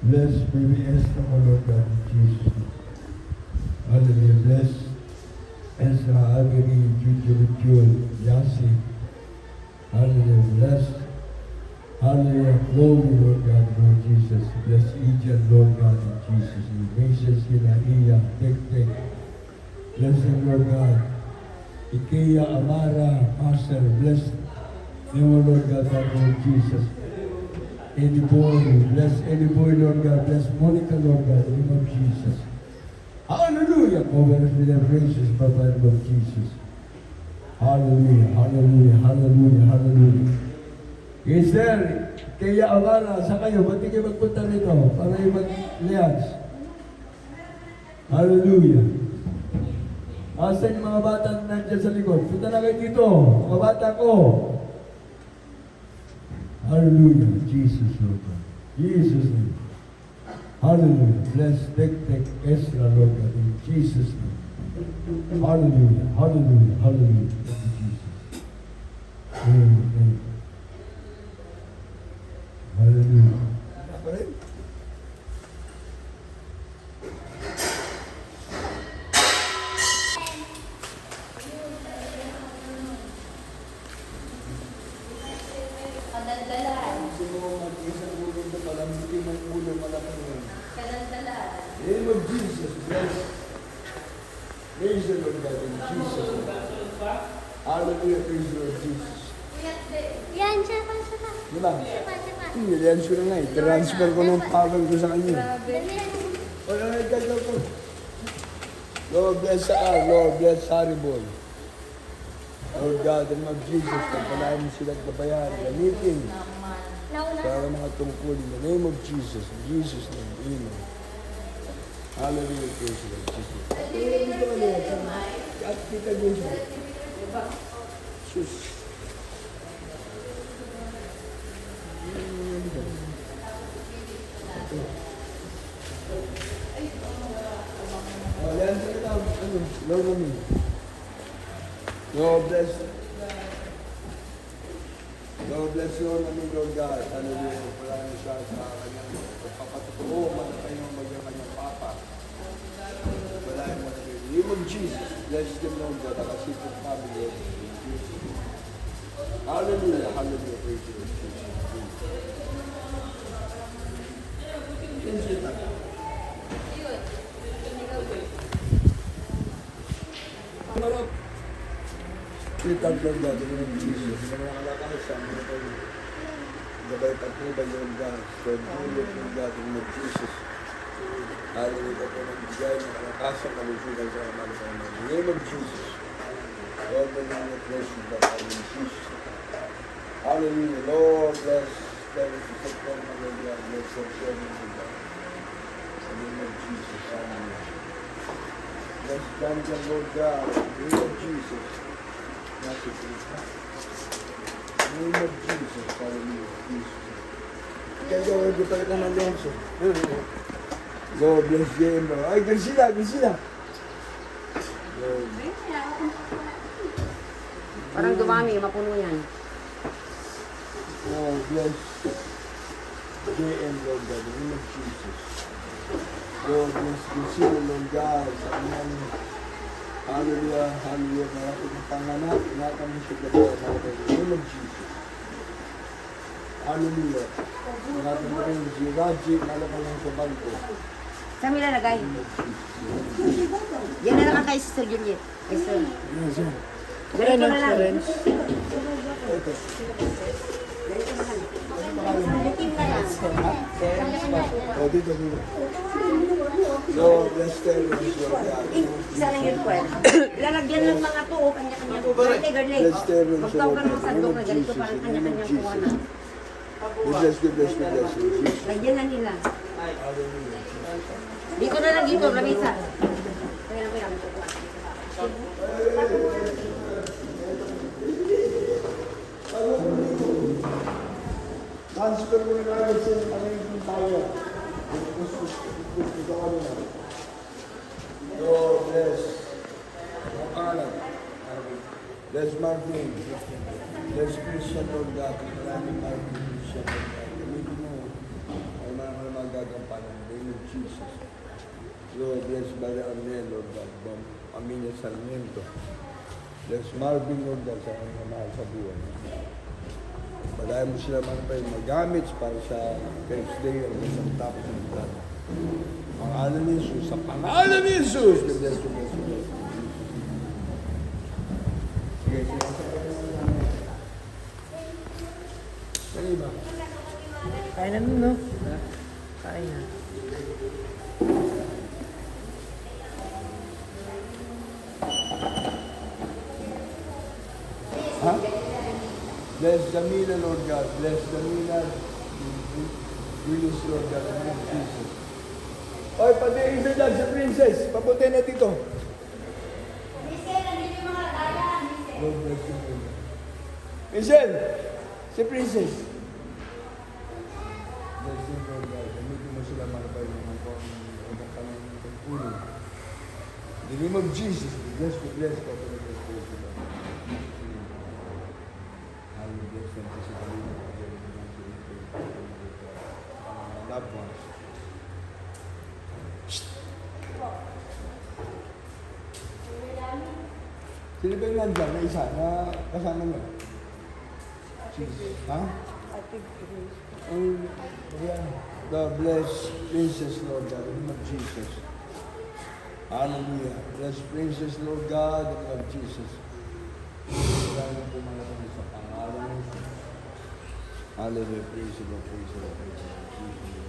Bless baby Esther, O Lord God, in Jesus' name. Hallelujah. Bless Ezra, Agony, Jujul, Yasi. Hallelujah. Bless, hallelujah, Chloe, Lord God, Lord Jesus. Bless Ijah, Lord God, in Jesus' name. Mrs. Kinaiya, Tek. Bless them, Lord God. Ikea, Amara, Pastor, bless them, O Lord God, Lord Jesus. Any boy, bless any boy, Lord God. Bless Monica, Lord God, in the name of Jesus. Hallelujah. Cover us with their graces, Papa, in the name of Jesus. Hallelujah, hallelujah, hallelujah, hallelujah. Yes, sir. Kaya Amara, sa kayo, ba't di kayo magpunta nito para yung mag-lians? Hallelujah. Asa yung mga bata na nandiyan sa likod? Punta na kayo dito, mga bata ko. Hallelujah. Jesus, Lord God. Jesus' name. Hallelujah. Bless Tek Ezra, Lord God, in Jesus' name. Hallelujah. Hallelujah. Hallelujah. Thank you, Jesus. Amen. Hallelujah. Kadaldalan. Gusto mo mag-isang ulo na palambutin ng ulo malapang yun. Kadaldalan. In the name of Jesus, bless. Praise the Lord God in Jesus' name. Hallelujah, praise the Lord Jesus. Yan, siya pa. Diba? Siya. Nilians ko na nga eh. Transfer ko ng power ko sa kanya. Grabe. Ay, gagawin ko. Lord bless Lord bless Haribol. Lord God, in the name of Jesus, pagpalain mo silang kabayan, gamitin Naman. para mga tungkol in the name of Jesus. In Jesus' name, amen. Hallelujah, praise the Lord Jesus. At kita din siya. Sus. Yan sa ito. Lord namin. Lord bless. Lord bless you, namin, Lord God. Hallelujah. Wala na siya sa kanyang pagpapatutuo. Manatay ng kanyang papa. Wala na mo in the name of Jesus. Bless them, Lord God. Nakasipot family. Hallelujah. Hallelujah. Praise you, Lord Jesus. Praise you, Lord. Marap. Kitag Lord God, in the name of Jesus. Sa mga kalakay, sa mga kayo. Gabay pagpubay, Lord God. Lord God, in the name of Jesus. Hallelujah po ng bigay ng kalakasan, kalusugan sa mga kalakay. In the name of Jesus. Lord, the name of blessing, God, in Jesus. Hallelujah. Lord, bless them. Protect them, Lord God. Bless them, share them, Lord God. In the name of Jesus. Hallelujah. Bless them, Lord God. In the name of Jesus. Bless you, Jesus. In the name of Jesus. Hallelujah. Jesus. Kaya gawin ko tayo ng Alonso. Lord, bless them, bro. Ay, gansila. Lord. Parang dumami, mapuno yan. Lord, bless JM, Lord God, in the name of Jesus. Lord, bless Lucille, Lord God, sa kanyang hallelujah, hallelujah, marapit ng panganak, inatan mo siya gano'n, in the name of Jesus. Hallelujah. Inatan mo rin si Raji, malapang yung sa bangko. Saan mo ilalagay? Yan na lang kay Sister Juliet. Ay, sir. Yes, sir. Ganito na lang. Ito. Oh, dito. Lord, bless them, Lord God. Isa lang yun, Kwen. Lalagyan ng mga to, kanya-kanya. Garlig. Bless them, Lord Magtawag ka ng God. sandok na ganito, parang kanya-kanya kuha na. Bless them, bless them, bless them. Jesus. Lagyan na nila. Hallelujah. Dito na lang, dito, lamisa. Kaya lang. Transfer mo na agad sa American Tower. Lord, bless. Makalat. Bless Martin. Bless Christian, Lord God. Maraming Martin Christian, Lord God. Gamitin mo. Ay mga magagampanan. Jesus. Lord, bless Brother Arnel, Lord God, Pamilya Sarmiento. Bless Marvin, Lord God, sa kanyang mahal sa buhay. Padayan mo sila man pa yung magamit para sa first day of the tapos ng plan. Pangalan ni Jesus, sa pangalan ni Jesus! God bless you, bless you, bless you. Sige, sige. Ano ba? Kaya na nun, no? Kaya na. Ha? Bless Jamila, Lord God. Bless Jamila. Willis, Lord God. In the name of Jesus. Oy, pati isa dyan sa princess. Papunta na dito. Lord bless you, Lord God. Michelle, si princess. Bless you, Lord God. Gamitin mo sila mga bayo ng kanyang pagpulong. In the name of Jesus, bless you, bless you. Bless you, Lord. I will bless them kasi kami na loved ones. Sino ba yung nandyan na isa na kasama nyo? Ha? God bless Princess Lord God in the name of Jesus. Hallelujah. Bless Princess Lord God in the name of Jesus. Maraming pumalapang sa pangalan ng Jesus. Hallelujah. Praise the Lord, praise the Lord, praise the Lord, praise the Lord.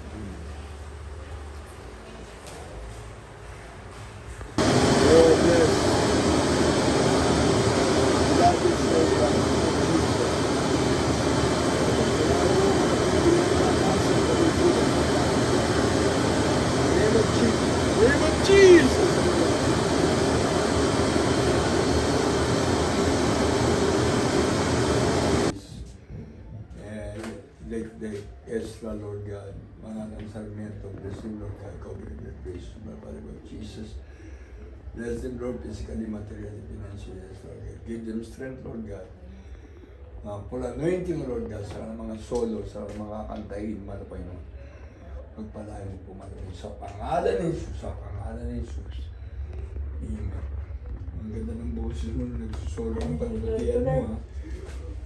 Oh, bless. God is Lord God in the name of Jesus. In the name of Jesus. The Ezra, Lord God, Mananang Sarmiento, bless them, Lord God, cover them with grace, my Father God, Jesus. Bless them, Lord, physically, materially, financially, yes, Lord God. Give them strength, Lord God. Full anointing, Lord God, sa mga solo, sa mga kantahin, mga Panginoon. Magpalain mo po, Panginoon, sa pangalan ni Jesus, sa pangalan ni Jesus. Amen. Ang ganda ng boses mo, nagsusolo ang panunutian mo, ha?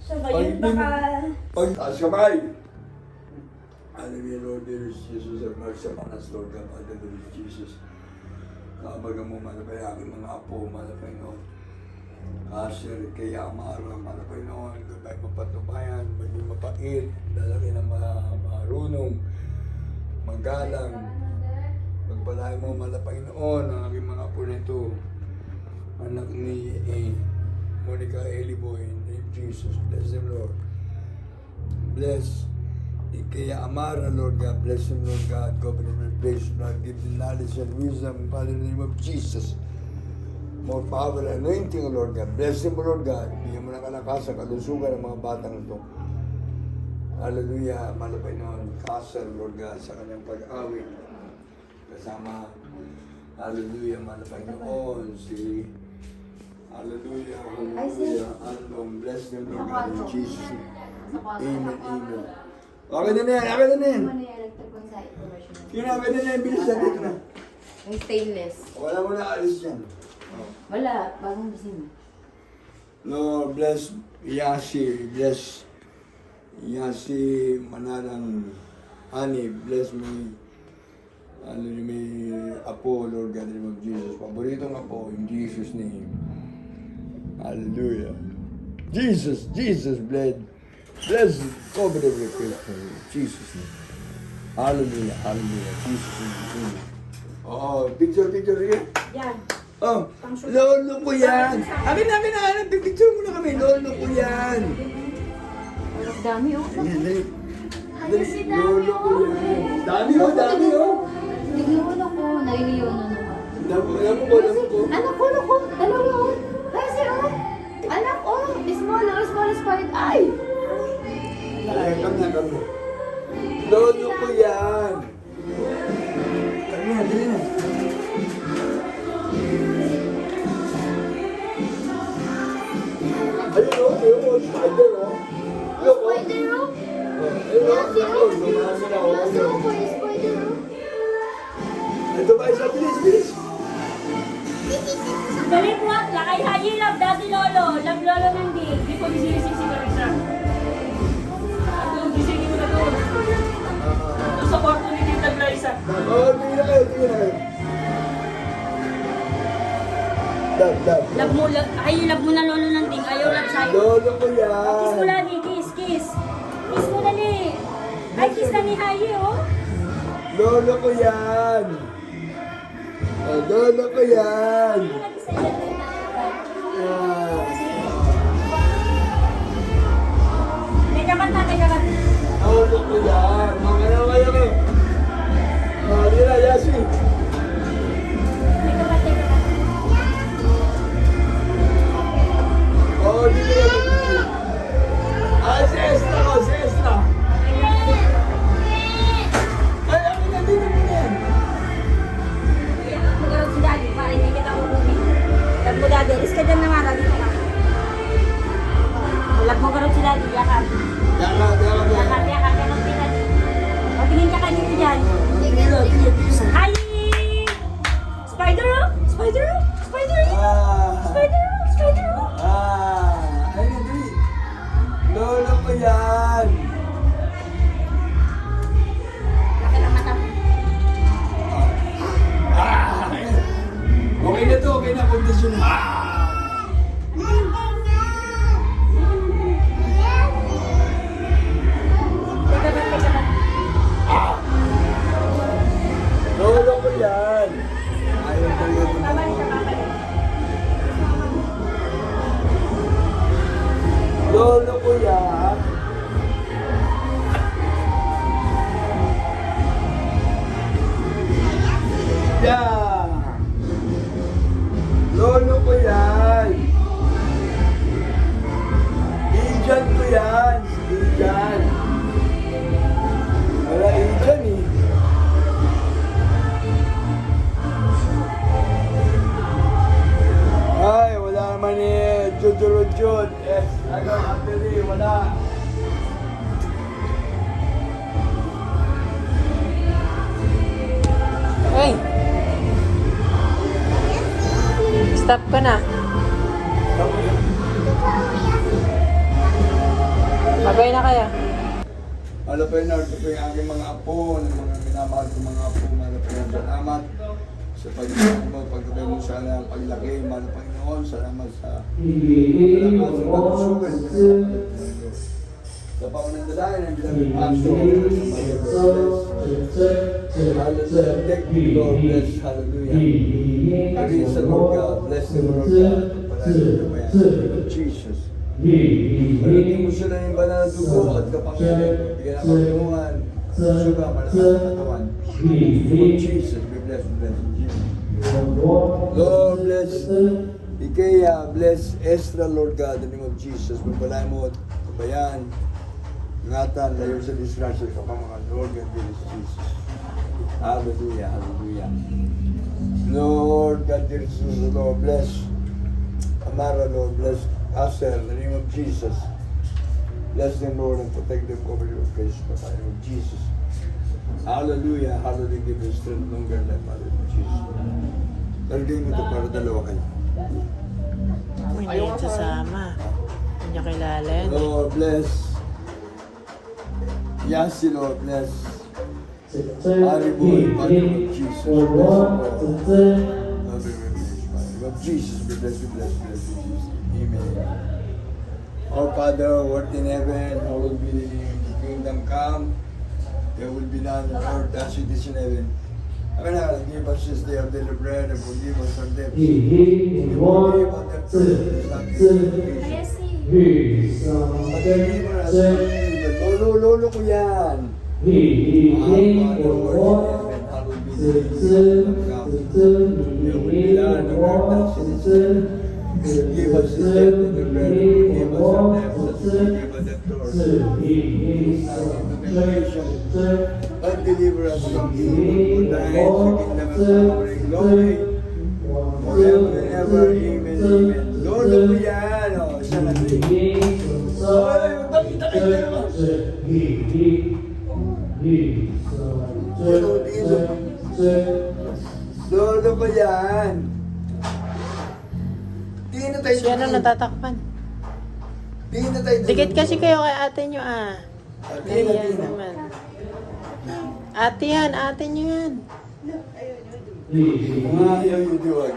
Sabayan baka... Taas kamay! Hallelujah, Lord, there is Jesus, our mercy upon us, Lord God, hallelujah, Jesus. Kabaga mo, malapay aking mga apo, malapay noon. Kasir, kaya amara, malapay noon, gabay mapatubayan, maging mapait, lalaki na marunong, magalang. Pagpalain mo, malapay noon, ang aking mga apo nito. Anak ni Monica Eliboy, in the name of Jesus, bless them, Lord. Bless Kaya Amara, Lord God, bless them, Lord God, cover them with grace, Lord, give them knowledge and wisdom, Father, in the name of Jesus. More power and anointing, Lord God. Bless them, Lord God. Bigyan mo ng kalakasan, kalusugan ng mga batang ito. Hallelujah, malapay noon, kasal, Lord God, sa kanyang pag-awit. Kasama, hallelujah, malapay noon, si hallelujah, hallelujah, Andong, bless them, Lord God, in Jesus' name. Amen, amen. Okay na yan, okay na yan. Kina, okay na yan, bilis na dito na. Yung stainless. Wala mo na alis yan. Wala, bagong busina. Lord, bless Yasi, bless Yasi Manarang Ani, bless me. May apo, Lord God, in the name of Jesus. Paboritong apo, in Jesus' name. Hallelujah. Jesus, bless, cover every person, in Jesus' name. Hallelujah, hallelujah, Jesus' name. Oh, picture here. Yan. Oh, lolo ko yan. Akin na. Picture mo na kami. Lolo ko yan. Ang dami oh. Lolo ko yan. Dami oh. Niliyono ko, niliyono naman. Alam ko. Anak ko, dalawa oh. Kasi oh. Anak oh, small part. Ay! Ay, kami. Lolo ko yan. Dali na. Ayun, spider, oh. Spider oh. Ayun, Yes, dumami na, oh. Spider oh. bilis, bilis. Dali po, lakay haji, love daddy lolo, love lolo nandi. Hindi ko gising si Marisa. Doon, gisingin mo na doon. Doon sa kwarto ni Tita Glyza. Tingin na kayo, tingin na kayo. Dab. Love mo, ay love mo na lolo nanding, ayaw love sa'yo. Lolo ko Kiss mo yan. lagi, kiss. Kiss mo dali. Ay, kiss na ni Haji, oh. Lolo ko yan. Lolo ko yan. Ah. Teka ba. Lolo ko yan. Mga kayo. Hindi na, Yasi. Teka ba. Hindi na. Si Estra. Ay, ako nandito mo yan. Mag-alot si daddy, para hindi kita uuwi. Love mo daddy, alis ka dyan naman, dito ka. Love mo garot si daddy, yakap. Yakap. Yakap, ganun din daddy. O, tingin ka dito dyan. Tingin. Hi! Spider! Ayun, dali. Lolo ko yan. Laki ng mata mo. Okay na to, okay na. Kondisyon na. Teka ba. Lolo ko yan. Ayun, dali. Babalik ka, babalik. Lolo ko yan. Yeah. Lolo ko yan. Ijan ko yan. Ijan. Wala Ijan eh. Ay, wala naman eh. Jud. Yes, actually, wala. Hey! Stop ka na. Babay na kaya. Malapay na ito po yung aking mga apo, ng mga minamahal kong mga apo. Malapay na salamat sa pagkakas mo, pagkabay mo sana ang paglaki. Mahal Panginoon, salamat sa pagkasugan. Sa paunandalayan ng ginamit paso. Hallelujah. Thank you, Lord. Bless. Hallelujah. Praise the Lord God. Bless the Lord God. Palagi naman Jesus. Pagdating mo sila ng banal na dugo at kapangyarihan, bigyan ng pagtungan, suga, malakas na katawan. Lord Jesus, be blessed, Lord, bless Ikea, bless Estra, Lord God, in the name of Jesus. Pagbalay mo at kabayan, ingatan, layo sa distraction sa pamakan, Lord God, bless Jesus. Hallelujah. Lord God, Jesus, Lord, bless Amara, Lord, bless Aster, in the name of Jesus. Bless them, Lord, and protect them, cover your face, in the name of Jesus. Hallelujah. Give us strength, longer life, Father, in Jesus. Tarigay mo ito para dalawa kayo. Hindi yung sasama. Hindi niya kilala yan. Lord, bless. Yasi, Lord, bless. Ariboy, Father of Jesus, bless, Lord. Father of Jesus, be blessed, Jesus. Amen. Our Father, who art in heaven, hallowed be thy name. The kingdom come, there will be none on earth as it is in heaven. Give us this day our daily bread and forgive us our debts. We forgive our debtors not into temptation. But deliver us from evil. Lolo ko yan. Our Father, who art in heaven, hallowed be thy name. There will be none on earth as it is in heaven. Give us this day our daily bread and forgive us our debts as we forgive our debtors. And deliver us from evil. For thine is the kingdom and power and glory forever and ever. Amen. Lord, ako yan. Siya na rin. Ay, magpakita-kita naman. Lord, Lolo ko yan. Di na tayo Siya na natatakpan. Di na tayo Dikit kasi kayo kay ate nyo ah. Ate Ayan na. naman. Ate yan, ate nyo yan. Ayaw yung duwag.